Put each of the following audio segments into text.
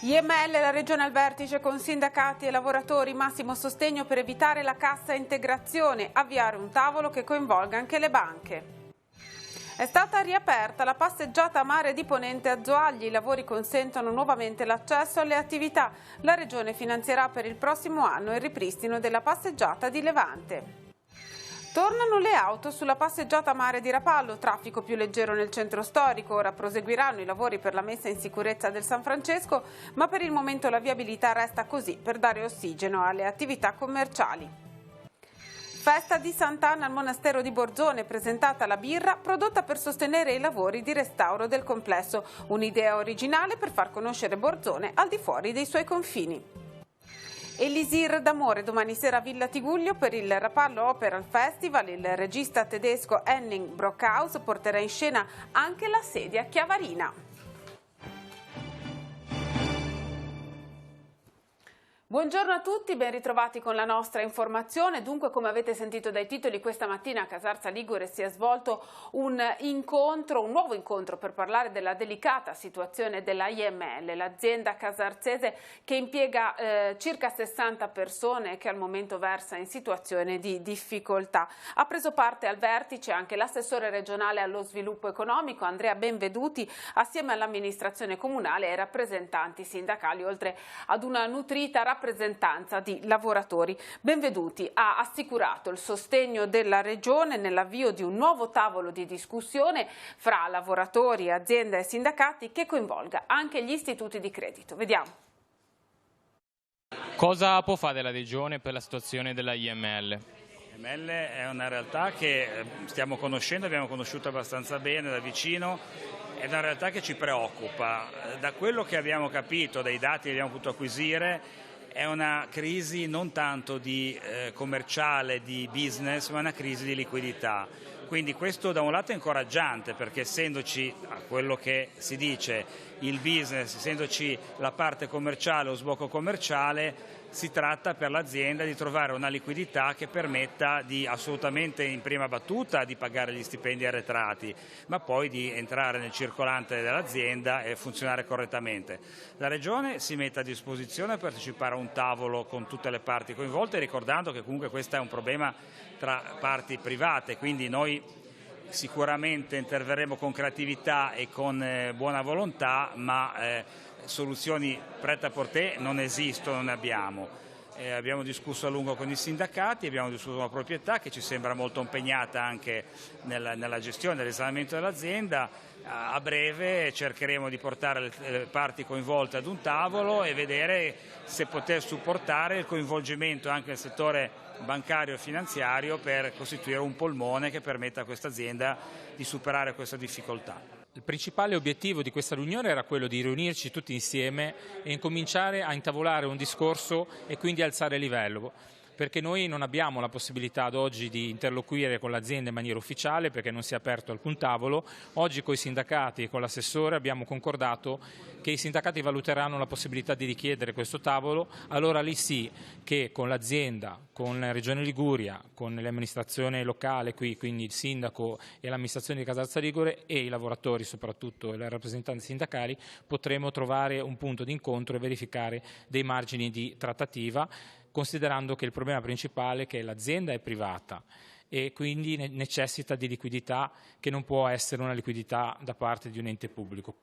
IML, la Regione al vertice con sindacati e lavoratori, massimo sostegno per evitare la cassa integrazione, avviare un tavolo che coinvolga anche le banche. È stata riaperta la passeggiata a mare di Ponente a Zoagli, i lavori consentono nuovamente l'accesso alle attività. La Regione finanzierà per il prossimo anno il ripristino della passeggiata di Levante. Tornano le auto sulla passeggiata a mare di Rapallo, traffico più leggero nel centro storico, ora proseguiranno i lavori per la messa in sicurezza del San Francesco, ma per il momento la viabilità resta così per dare ossigeno alle attività commerciali. Festa di Sant'Anna al monastero di Borzone, presentata la birra prodotta per sostenere i lavori di restauro del complesso, un'idea originale per far conoscere Borzone al di fuori dei suoi confini. Elisir d'amore domani sera a Villa Tiguglio per il Rapallo Opera Festival. Il regista tedesco Henning Brockhaus porterà in scena anche la sedia chiavarina. Buongiorno a tutti, ben ritrovati con la nostra informazione. Dunque, come avete sentito dai titoli, questa mattina a Casarza Ligure si è svolto un nuovo incontro per parlare della delicata situazione della IML, l'azienda casarzese che impiega circa 60 persone e che al momento versa in situazione di difficoltà. Ha preso parte al vertice anche l'assessore regionale allo sviluppo economico Andrea Benveduti, assieme all'amministrazione comunale e ai rappresentanti sindacali, oltre ad una nutrita rappresentanza di lavoratori. Benveduti ha assicurato il sostegno della Regione nell'avvio di un nuovo tavolo di discussione fra lavoratori, aziende e sindacati che coinvolga anche gli istituti di credito. Vediamo. Cosa può fare la Regione per la situazione della IML? IML è una realtà che stiamo conoscendo, abbiamo conosciuto abbastanza bene da vicino. È una realtà che ci preoccupa. Da quello che abbiamo capito, dai dati che abbiamo potuto acquisire, è una crisi non tanto di commerciale, di business, ma una crisi di liquidità. Quindi questo da un lato è incoraggiante, perché essendoci, a quello che si dice, il business, essendoci la parte commerciale o sbocco commerciale, si tratta per l'azienda di trovare una liquidità che permetta di assolutamente in prima battuta di pagare gli stipendi arretrati, ma poi di entrare nel circolante dell'azienda e funzionare correttamente. La Regione si mette a disposizione per partecipare a un tavolo con tutte le parti coinvolte, ricordando che comunque questo è un problema tra parti private, quindi noi sicuramente interverremo con creatività e con buona volontà, ma soluzioni prêt-à-porter non esistono, non ne abbiamo. Abbiamo discusso a lungo con i sindacati, abbiamo discusso con la proprietà che ci sembra molto impegnata anche nella gestione dell'esaurimento dell'azienda. A breve cercheremo di portare le parti coinvolte ad un tavolo e vedere se poter supportare il coinvolgimento anche nel settore bancario e finanziario per costituire un polmone che permetta a questa azienda di superare questa difficoltà. Il principale obiettivo di questa riunione era quello di riunirci tutti insieme e incominciare a intavolare un discorso e quindi alzare il livello, perché noi non abbiamo la possibilità ad oggi di interloquire con l'azienda in maniera ufficiale perché non si è aperto alcun tavolo. Oggi con i sindacati e con l'assessore abbiamo concordato che i sindacati valuteranno la possibilità di richiedere questo tavolo, allora lì sì che con l'azienda, con la Regione Liguria, con l'amministrazione locale qui, quindi il sindaco e l'amministrazione di Casarza Ligure e i lavoratori soprattutto e le rappresentanze sindacali potremo trovare un punto di incontro e verificare dei margini di trattativa, considerando che il problema principale è che l'azienda è privata e quindi necessita di liquidità che non può essere una liquidità da parte di un ente pubblico.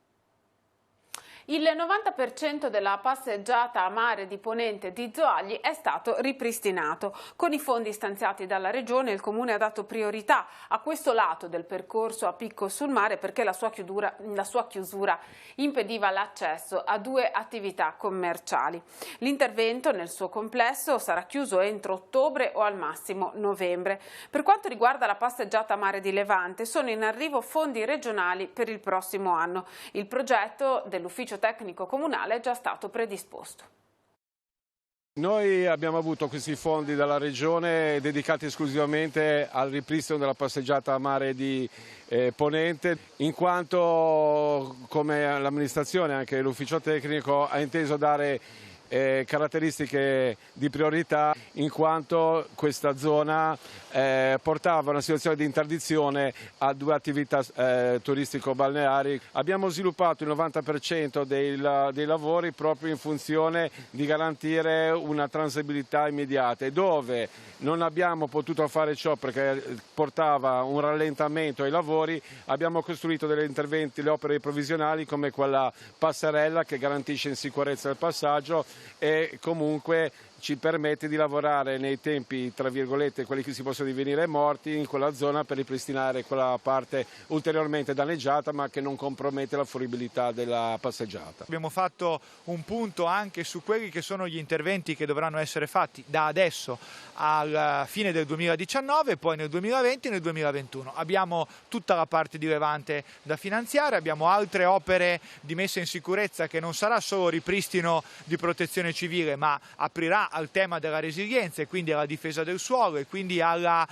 Il 90% della passeggiata a mare di Ponente di Zoagli è stato ripristinato. Con i fondi stanziati dalla Regione il Comune ha dato priorità a questo lato del percorso a picco sul mare perché la sua chiusura impediva l'accesso a due attività commerciali. L'intervento nel suo complesso sarà chiuso entro ottobre o al massimo novembre. Per quanto riguarda la passeggiata a mare di Levante, sono in arrivo fondi regionali per il prossimo anno. Il progetto dell'ufficio tecnico comunale è già stato predisposto. Noi abbiamo avuto questi fondi dalla Regione dedicati esclusivamente al ripristino della passeggiata a mare di Ponente, in quanto come l'amministrazione, anche l'ufficio tecnico, ha inteso dare caratteristiche di priorità, in quanto questa zona portava a una situazione di interdizione a due attività turistico-balneari. Abbiamo sviluppato il 90% dei lavori proprio in funzione di garantire una transitabilità immediata, e dove non abbiamo potuto fare ciò perché portava un rallentamento ai lavori, abbiamo costruito degli interventi, le opere provvisionali come quella passerella che garantisce in sicurezza il passaggio e comunque ci permette di lavorare nei tempi, tra virgolette, quelli che si possono divenire morti in quella zona, per ripristinare quella parte ulteriormente danneggiata ma che non compromette la fruibilità della passeggiata. Abbiamo fatto un punto anche su quelli che sono gli interventi che dovranno essere fatti da adesso alla fine del 2019, poi nel 2020 e nel 2021. Abbiamo tutta la parte di Levante da finanziare, abbiamo altre opere di messa in sicurezza che non sarà solo ripristino di protezione civile, ma aprirà al tema della resilienza e quindi alla difesa del suolo e quindi alla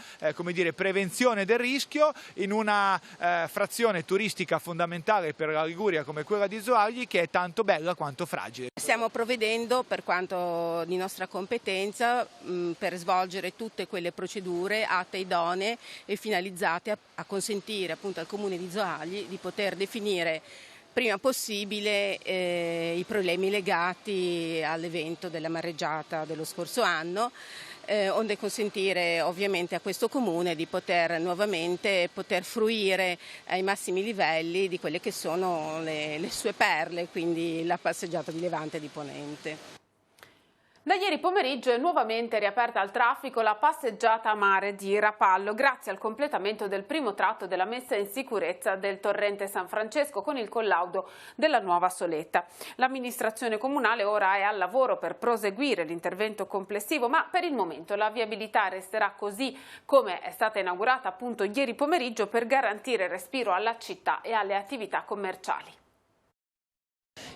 prevenzione del rischio in una frazione turistica fondamentale per la Liguria come quella di Zoagli, che è tanto bella quanto fragile. Stiamo provvedendo, per quanto di nostra competenza, per svolgere tutte quelle procedure atte, idonee e finalizzate a consentire appunto al Comune di Zoagli di poter definire prima possibile i problemi legati all'evento della mareggiata dello scorso anno, onde consentire ovviamente a questo Comune di poter nuovamente fruire ai massimi livelli di quelle che sono le sue perle, quindi la passeggiata di Levante e di Ponente. Da ieri pomeriggio è nuovamente riaperta al traffico la passeggiata a mare di Rapallo, grazie al completamento del primo tratto della messa in sicurezza del torrente San Francesco con il collaudo della nuova soletta. L'amministrazione comunale ora è al lavoro per proseguire l'intervento complessivo, ma per il momento la viabilità resterà così come è stata inaugurata appunto ieri pomeriggio, per garantire respiro alla città e alle attività commerciali.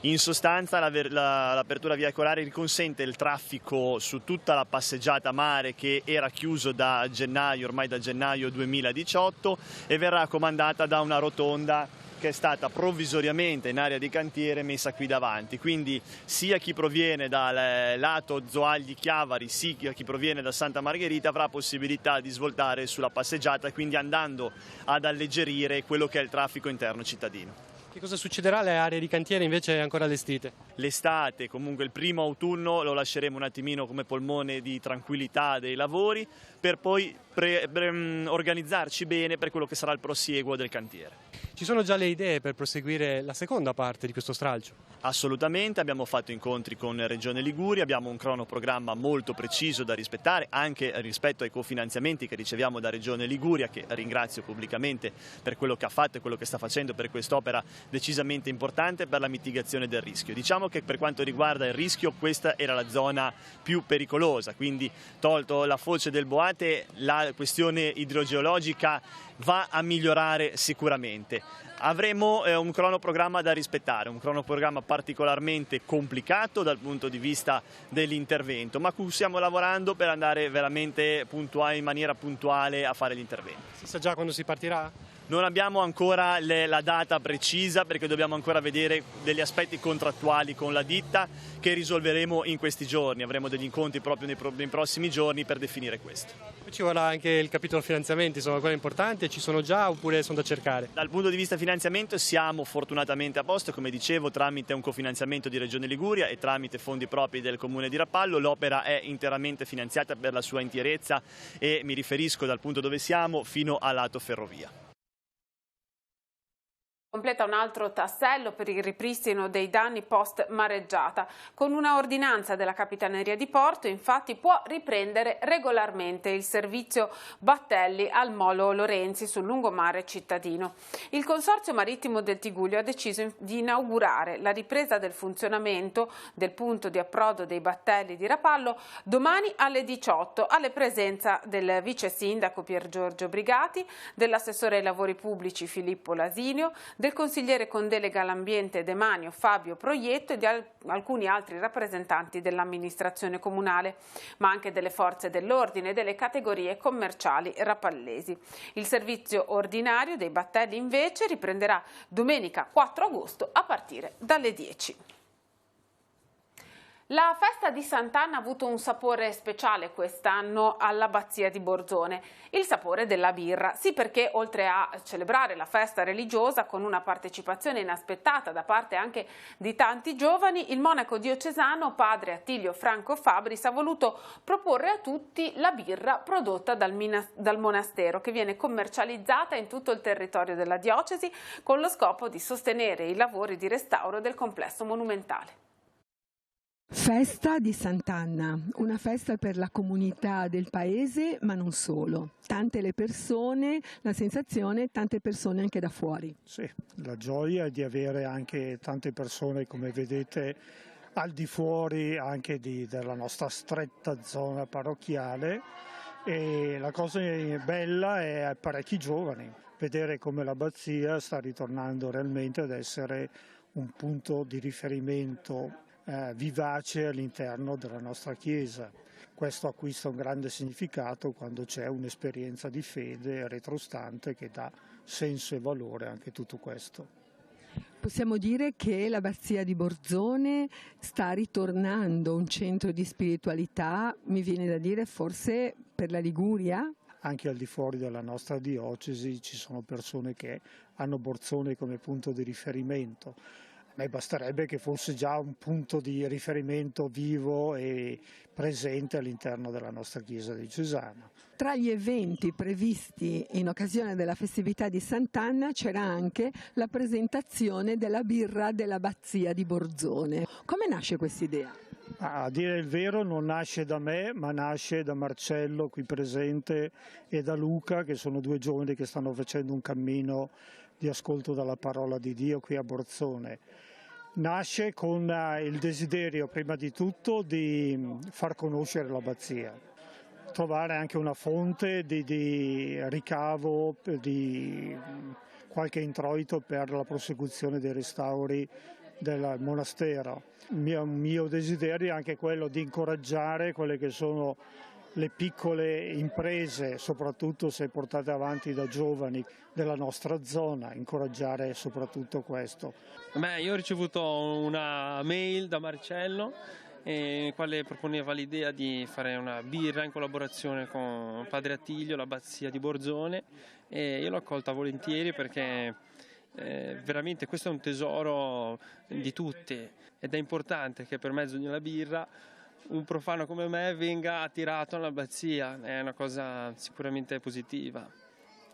In sostanza l'apertura veicolare riconsente il traffico su tutta la passeggiata a mare, che era chiuso da gennaio, ormai da gennaio 2018, e verrà comandata da una rotonda che è stata provvisoriamente in area di cantiere messa qui davanti. Quindi sia chi proviene dal lato Zoagli-Chiavari sia chi proviene da Santa Margherita avrà possibilità di svoltare sulla passeggiata, quindi andando ad alleggerire quello che è il traffico interno cittadino. Che cosa succederà alle aree di cantiere invece ancora allestite? L'estate, comunque il primo autunno, lo lasceremo un attimino come polmone di tranquillità dei lavori, per poi organizzarci bene per quello che sarà il prosieguo del cantiere. Ci sono già le idee per proseguire la seconda parte di questo stralcio? Assolutamente, abbiamo fatto incontri con Regione Liguria, abbiamo un cronoprogramma molto preciso da rispettare, anche rispetto ai cofinanziamenti che riceviamo da Regione Liguria, che ringrazio pubblicamente per quello che ha fatto e quello che sta facendo per quest'opera decisamente importante per la mitigazione del rischio. Diciamo che per quanto riguarda il rischio, questa era la zona più pericolosa, quindi tolto la foce del Boate, la questione idrogeologica va a migliorare sicuramente. Avremo un cronoprogramma da rispettare, un cronoprogramma particolarmente complicato dal punto di vista dell'intervento, ma cui stiamo lavorando per andare veramente in maniera puntuale a fare l'intervento. Si sa già quando si partirà? Non abbiamo ancora la data precisa, perché dobbiamo ancora vedere degli aspetti contrattuali con la ditta che risolveremo in questi giorni. Avremo degli incontri proprio nei prossimi giorni per definire questo. Poi ci vorrà anche il capitolo finanziamenti, insomma, quello è importante, ci sono già oppure sono da cercare? Dal punto di vista finanziamento siamo fortunatamente a posto, come dicevo, tramite un cofinanziamento di Regione Liguria e tramite fondi propri del Comune di Rapallo. L'opera è interamente finanziata per la sua intierezza e mi riferisco dal punto dove siamo fino al lato ferrovia. Completa un altro tassello per il ripristino dei danni post mareggiata. Con una ordinanza della Capitaneria di Porto, infatti, può riprendere regolarmente il servizio battelli al molo Lorenzi sul lungomare cittadino. Il Consorzio Marittimo del Tigullio ha deciso di inaugurare la ripresa del funzionamento del punto di approdo dei battelli di Rapallo domani alle 18, alle presenza del vice sindaco Pier Giorgio Brigati, dell'assessore ai lavori pubblici Filippo Lasinio, del consigliere con delega all'ambiente demanio Fabio Proietto e di alcuni altri rappresentanti dell'amministrazione comunale, ma anche delle forze dell'ordine e delle categorie commerciali rapallesi. Il servizio ordinario dei battelli invece riprenderà domenica 4 agosto a partire dalle 10. La festa di Sant'Anna ha avuto un sapore speciale quest'anno all'abbazia di Borzone, il sapore della birra. Sì, perché oltre a celebrare la festa religiosa con una partecipazione inaspettata da parte anche di tanti giovani, il monaco diocesano padre Attilio Franco Fabris ha voluto proporre a tutti la birra prodotta dal monastero, che viene commercializzata in tutto il territorio della diocesi con lo scopo di sostenere i lavori di restauro del complesso monumentale. Festa di Sant'Anna, una festa per la comunità del paese, ma non solo. Tante le persone, la sensazione, tante persone anche da fuori. Sì, la gioia è di avere anche tante persone, come vedete, al di fuori anche della nostra stretta zona parrocchiale, e la cosa bella è parecchi giovani, vedere come l'abbazia sta ritornando realmente ad essere un punto di riferimento vivace all'interno della nostra Chiesa. Questo acquista un grande significato quando c'è un'esperienza di fede retrostante che dà senso e valore anche a tutto questo. Possiamo dire che l'abbazia di Borzone sta ritornando un centro di spiritualità, mi viene da dire forse per la Liguria? Anche al di fuori della nostra diocesi ci sono persone che hanno Borzone come punto di riferimento. A me basterebbe che fosse già un punto di riferimento vivo e presente all'interno della nostra Chiesa diocesana. Tra gli eventi previsti in occasione della festività di Sant'Anna c'era anche la presentazione della birra dell'abbazia di Borzone. Come nasce quest'idea? A dire il vero non nasce da me, ma nasce da Marcello qui presente e da Luca, che sono due giovani che stanno facendo un cammino di ascolto dalla parola di Dio qui a Borzone. Nasce con il desiderio prima di tutto di far conoscere l'abbazia, trovare anche una fonte di ricavo, di qualche introito per la prosecuzione dei restauri del monastero. Il mio desiderio è anche quello di incoraggiare quelle che sono le piccole imprese, soprattutto se portate avanti da giovani della nostra zona, incoraggiare soprattutto questo. Io ho ricevuto una mail da Marcello nel quale proponeva l'idea di fare una birra in collaborazione con padre Attilio, l'abbazia di Borzone, e io l'ho accolta volentieri perché veramente questo è un tesoro di tutti ed è importante che per mezzo di una birra un profano come me venga attirato all'abbazia, è una cosa sicuramente positiva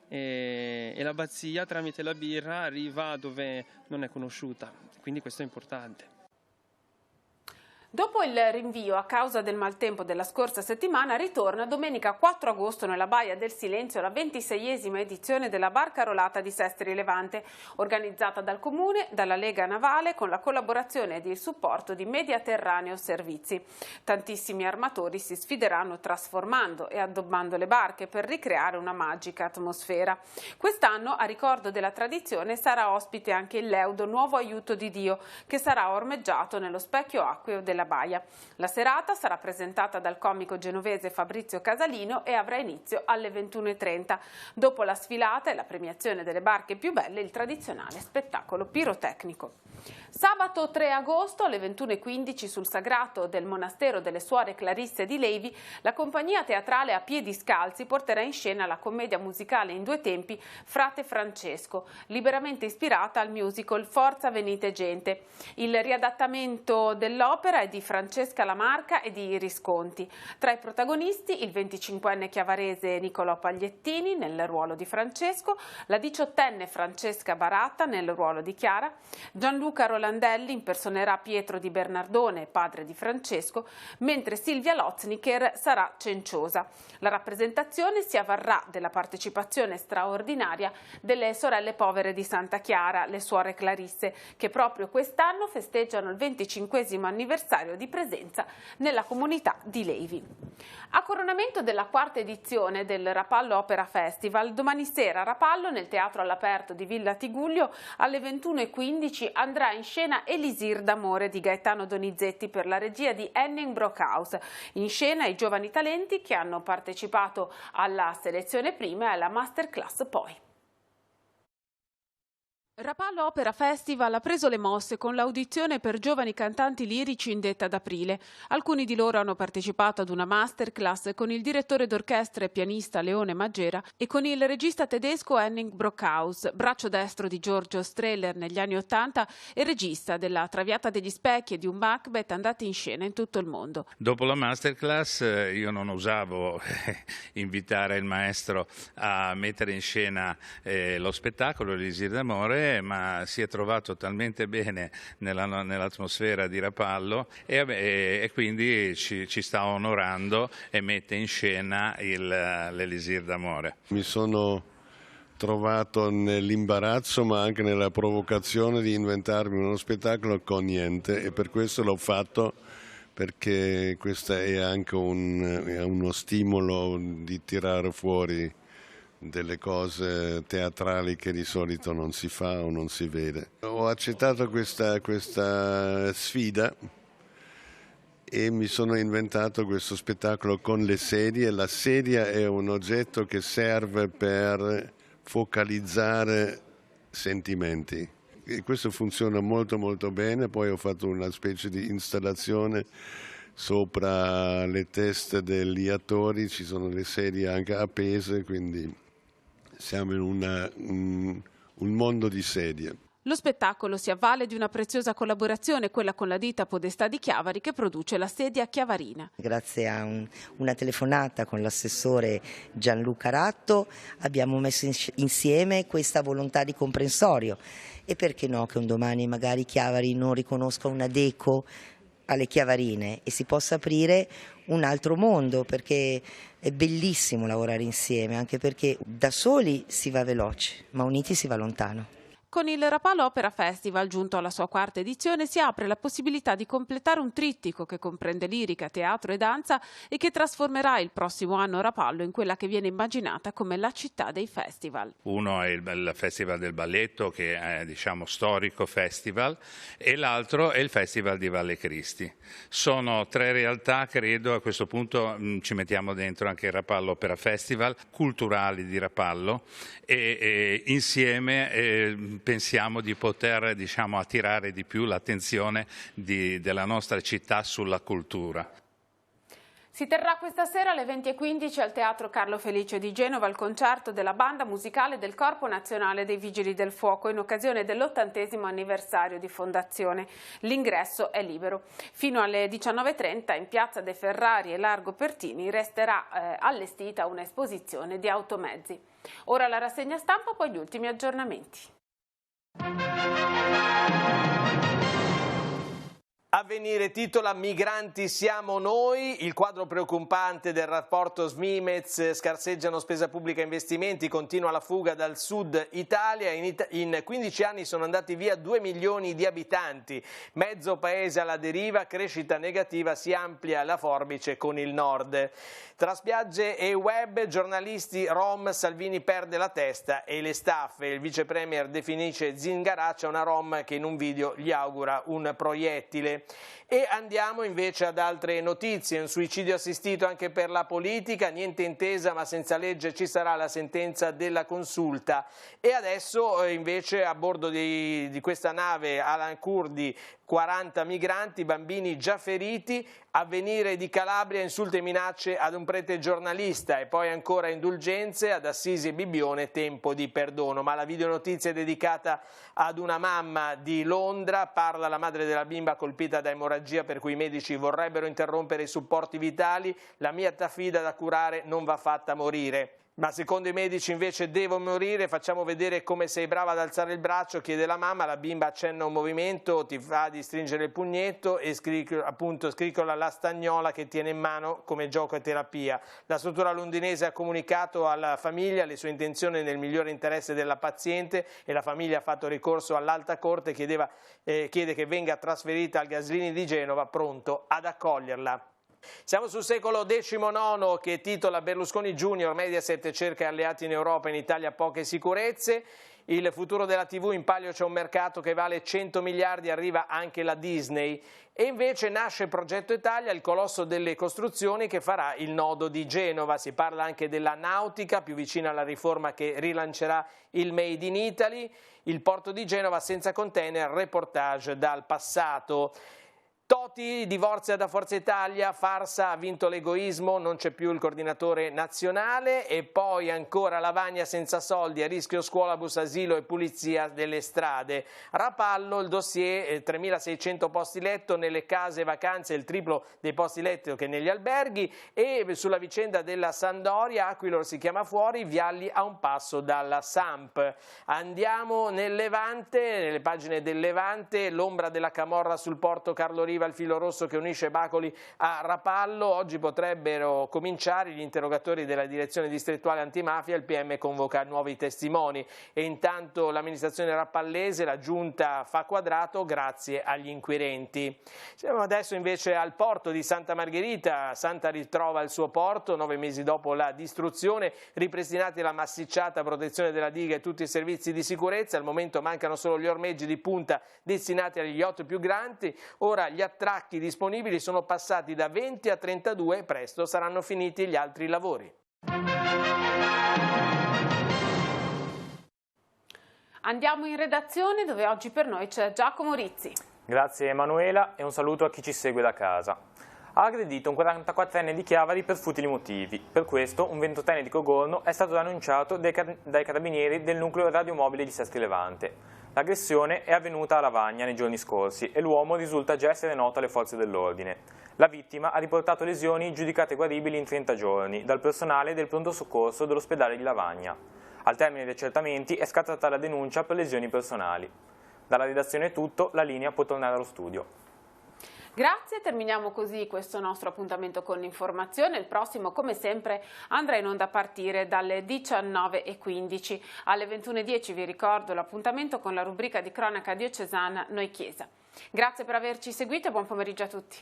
e l'abbazia tramite la birra arriva dove non è conosciuta, quindi questo è importante. Dopo il rinvio a causa del maltempo della scorsa settimana, ritorna domenica 4 agosto nella Baia del Silenzio la 26esima edizione della Barcarolata di Sestri Levante, organizzata dal Comune, dalla Lega Navale, con la collaborazione ed il supporto di Mediterraneo Servizi. Tantissimi armatori si sfideranno trasformando e addobbando le barche per ricreare una magica atmosfera. Quest'anno, a ricordo della tradizione, sarà ospite anche il Leudo Nuovo Aiuto di Dio, che sarà ormeggiato nello specchio acqueo della Baia. La serata sarà presentata dal comico genovese Fabrizio Casalino e avrà inizio alle 21:30. Dopo la sfilata e la premiazione delle barche più belle, il tradizionale spettacolo pirotecnico. Sabato 3 agosto alle 21:15 sul sagrato del monastero delle Suore Clarisse di Levi, la compagnia teatrale A Piedi Scalzi porterà in scena la commedia musicale in 2 tempi Frate Francesco, liberamente ispirata al musical Forza Venite Gente. Il riadattamento dell'opera è di Francesca Lamarca e di Iris Conti. Tra i protagonisti il 25enne chiavarese Nicolò Pagliettini nel ruolo di Francesco, la 18enne Francesca Baratta nel ruolo di Chiara, Gianluca Rolandelli impersonerà Pietro di Bernardone, padre di Francesco, mentre Silvia Lozniker sarà Cenciosa. La rappresentazione si avvarrà della partecipazione straordinaria delle sorelle povere di Santa Chiara, le suore Clarisse, che proprio quest'anno festeggiano il 25° anniversario di presenza nella comunità di Levi. A coronamento della 4ª edizione del Rapallo Opera Festival, domani sera a Rapallo, nel Teatro all'Aperto di Villa Tigullio, alle 21:15 andrà in scena Elisir d'amore di Gaetano Donizetti per la regia di Henning Brockhaus. In scena i giovani talenti che hanno partecipato alla selezione prima e alla masterclass poi. Rapallo Opera Festival ha preso le mosse con l'audizione per giovani cantanti lirici indetta ad aprile. Alcuni di loro hanno partecipato ad una masterclass con il direttore d'orchestra e pianista Leone Maggera e con il regista tedesco Henning Brockhaus, braccio destro di Giorgio Strehler negli anni '80 e regista della Traviata degli Specchi e di un Macbeth andati in scena in tutto il mondo. Dopo la masterclass io non osavo invitare il maestro a mettere in scena lo spettacolo Elisir d'amore, ma si è trovato talmente bene nell'atmosfera di Rapallo e quindi ci sta onorando e mette in scena l'Elisir d'amore. Mi sono trovato nell'imbarazzo ma anche nella provocazione di inventarmi uno spettacolo con niente, e per questo l'ho fatto, perché questo è anche uno stimolo di tirare fuori delle cose teatrali che di solito non si fa o non si vede. Ho accettato questa sfida e mi sono inventato questo spettacolo con le sedie. La sedia è un oggetto che serve per focalizzare sentimenti. E questo funziona molto molto bene. Poi ho fatto una specie di installazione sopra le teste degli attori, ci sono le sedie anche appese, quindi siamo in un mondo di sedie. Lo spettacolo si avvale di una preziosa collaborazione, quella con la ditta Podestà di Chiavari, che produce la sedia chiavarina. Grazie a una telefonata con l'assessore Gianluca Ratto abbiamo messo insieme questa volontà di comprensorio, e perché no che un domani magari Chiavari non riconosca una deco alle chiavarine e si possa aprire un altro mondo, perché è bellissimo lavorare insieme, anche perché da soli si va veloce, ma uniti si va lontano. Con il Rapallo Opera Festival, giunto alla sua quarta edizione, si apre la possibilità di completare un trittico che comprende lirica, teatro e danza e che trasformerà il prossimo anno Rapallo in quella che viene immaginata come la città dei festival. Uno è il Festival del Balletto, che è storico festival, e l'altro è il Festival di Valle Cristi. Sono tre realtà, credo, a questo punto ci mettiamo dentro anche il Rapallo Opera Festival, culturali di Rapallo, e insieme pensiamo di poter attirare di più l'attenzione della nostra città sulla cultura. Si terrà questa sera alle 20:15 al Teatro Carlo Felice di Genova il concerto della banda musicale del Corpo Nazionale dei Vigili del Fuoco in occasione dell'80° anniversario di fondazione. L'ingresso è libero. Fino alle 19:30 in Piazza De Ferrari e Largo Pertini resterà allestita un'esposizione di automezzi. Ora la rassegna stampa, poi gli ultimi aggiornamenti. Avvenire titola "Migranti siamo noi", il quadro preoccupante del rapporto Svimez, scarseggiano spesa pubblica e investimenti, continua la fuga dal sud Italia, in 15 anni sono andati via 2 milioni di abitanti, mezzo paese alla deriva, crescita negativa, si amplia la forbice con il nord. Tra spiagge e web, giornalisti rom, Salvini perde la testa e le staffe, il vice premier definisce Zingaraccia una rom che in un video gli augura un proiettile. E andiamo invece ad altre notizie, un suicidio assistito anche per la politica, niente intesa ma senza legge ci sarà la sentenza della consulta. E adesso invece a bordo di questa nave Alan Kurdi 40 migranti, bambini già feriti, Avvenire di Calabria, insulti e minacce ad un prete giornalista, e poi ancora indulgenze ad Assisi e Bibbione, tempo di perdono. Ma la videonotizia è dedicata ad una mamma di Londra, parla la madre della bimba colpita da emorragia per cui i medici vorrebbero interrompere i supporti vitali, la mia tafida da curare non va fatta morire. Ma secondo i medici invece devo morire, facciamo vedere come sei brava ad alzare il braccio, chiede la mamma, la bimba accenna un movimento, ti fa di stringere il pugnetto e scriccola la stagnola che tiene in mano come gioco e terapia. La struttura londinese ha comunicato alla famiglia le sue intenzioni nel migliore interesse della paziente e la famiglia ha fatto ricorso all'Alta Corte, chiede che venga trasferita al Gaslini di Genova, pronto ad accoglierla. Siamo sul secolo XIX che titola Berlusconi Junior, Mediaset cerca alleati in Europa, in Italia poche sicurezze. Il futuro della TV, in palio c'è un mercato che vale 100 miliardi, arriva anche la Disney. E invece nasce Progetto Italia, il colosso delle costruzioni che farà il nodo di Genova. Si parla anche della nautica, più vicina alla riforma che rilancerà il Made in Italy. Il porto di Genova senza container, reportage dal passato. Toti divorzia da Forza Italia, farsa, ha vinto l'egoismo, non c'è più il coordinatore nazionale. E poi ancora Lavagna senza soldi, a rischio scuola, bus asilo e pulizia delle strade. Rapallo, il dossier 3.600 posti letto nelle case vacanze, il triplo dei posti letto che negli alberghi. E sulla vicenda della Sampdoria, Aquilor si chiama fuori, Vialli a un passo dalla Samp. Andiamo nel Levante, nelle pagine del Levante, l'ombra della camorra sul porto Carlo Riva, il filo rosso che unisce Bacoli a Rapallo. Oggi potrebbero cominciare gli interrogatori della direzione distrettuale antimafia, il PM convoca nuovi testimoni. E intanto l'amministrazione rappallese, la giunta fa quadrato grazie agli inquirenti. Siamo adesso invece al porto di Santa Margherita. Santa ritrova il suo porto 9 mesi dopo la distruzione, ripristinati la massicciata, protezione della diga e tutti i servizi di sicurezza. Al momento mancano solo gli ormeggi di punta destinati agli yacht più grandi. Ora gli attracchi disponibili sono passati da 20 a 32 e presto saranno finiti gli altri lavori. Andiamo in redazione dove oggi per noi c'è Giacomo Rizzi. Grazie Emanuela e un saluto a chi ci segue da casa. Ha aggredito un 44enne di Chiavari per futili motivi. Per questo un 28enne di Cogolno è stato denunciato dai carabinieri del nucleo radiomobile di Sestri Levante. L'aggressione è avvenuta a Lavagna nei giorni scorsi e l'uomo risulta già essere noto alle forze dell'ordine. La vittima ha riportato lesioni giudicate guaribili in 30 giorni dal personale del pronto soccorso dell'ospedale di Lavagna. Al termine dei accertamenti è scattata la denuncia per lesioni personali. Dalla redazione è tutto, la linea può tornare allo studio. Grazie, terminiamo così questo nostro appuntamento con l'informazione. Il prossimo, come sempre, andrà in onda a partire dalle 19:15. Alle 21:10 vi ricordo l'appuntamento con la rubrica di cronaca diocesana Noi Chiesa. Grazie per averci seguito e buon pomeriggio a tutti.